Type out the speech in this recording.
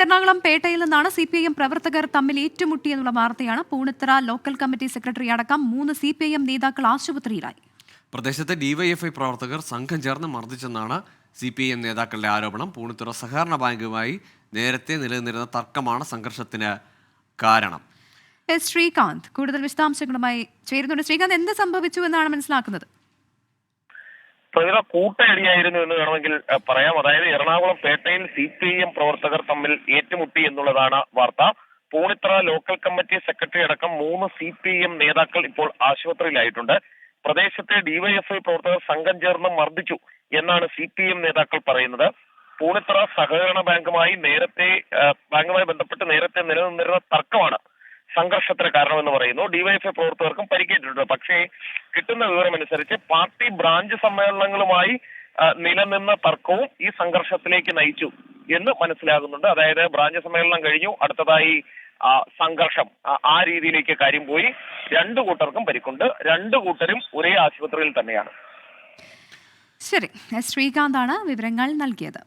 എറണാകുളം പേട്ടയിൽ നിന്നാണ് CPIM പ്രവർത്തകർ തമ്മിൽ ഏറ്റുമുട്ടിയെന്നുള്ള വാർത്തയാണ്. പൂണിത്തറ ലോക്കൽ കമ്മിറ്റി സെക്രട്ടറി അടക്കം 3 CPIM നേതാക്കൾ ആശുപത്രിയിലായി. പ്രദേശത്തെ ഡിവൈഎഫ്ഐ പ്രവർത്തകർ സംഘം ചേർന്ന് മർദ്ദിച്ചെന്നാണ് CPIM നേതാക്കളുടെ ആരോപണം. പൂണിത്തുറ സഹകരണ ബാങ്കുമായി നേരത്തെ നിലനിന്നിരുന്ന തർക്കമാണ് സംഘർഷത്തിന് കാരണം. ശ്രീകാന്ത് കൂടുതൽ വിശദാംശങ്ങളുമായി ചേരുന്നുണ്ട്. ശ്രീകാന്ത്, എന്ത് സംഭവിച്ചു എന്നാണ് മനസ്സിലാക്കുന്നത്? പ്രതിഭ കൂട്ടയടിയായിരുന്നു എന്ന് വേണമെങ്കിൽ പറയാം. അതായത് എറണാകുളം പേട്ടയിൽ CPIM പ്രവർത്തകർ തമ്മിൽ ഏറ്റുമുട്ടി എന്നുള്ളതാണ് വാർത്ത. പൂണിത്തറ ലോക്കൽ കമ്മിറ്റി സെക്രട്ടറി അടക്കം 3 CPIM നേതാക്കൾ ഇപ്പോൾ ആശുപത്രിയിലായിട്ടുണ്ട്. പ്രദേശത്തെ ഡിവൈഎഫ്ഐ പ്രവർത്തകർ സംഘം ചേർന്ന് മർദ്ദിച്ചു എന്നാണ് CPIM നേതാക്കൾ പറയുന്നത്. പൂണിത്തറ സഹകരണ ബാങ്കുമായി ബന്ധപ്പെട്ട് നേരത്തെ നിലനിന്നിരുന്ന തർക്കമാണ് സംഘർഷത്തിന് കാരണമെന്ന് പറയുന്നു. ഡിവൈഎഫ്ഐ പ്രവർത്തകർക്കും പരിക്കേറ്റിട്ടുണ്ട്. പക്ഷേ കിട്ടുന്ന വിവരമനുസരിച്ച് പാർട്ടി ബ്രാഞ്ച് സമ്മേളനങ്ങളുമായി നിലനിന്ന തർക്കവും ഈ സംഘർഷത്തിലേക്ക് നയിച്ചു എന്ന് മനസ്സിലാകുന്നുണ്ട്. അതായത് ബ്രാഞ്ച് സമ്മേളനം കഴിഞ്ഞു, അടുത്തതായി സംഘർഷം, ആ രീതിയിലേക്ക് കാര്യം പോയി. 2 കൂട്ടർക്കും പരിക്കുണ്ട്. 2 കൂട്ടരും ഒരേ ആശുപത്രിയിൽ തന്നെയാണ്. ശരി, ശ്രീകാന്താണ് വിവരങ്ങൾ നൽകിയത്.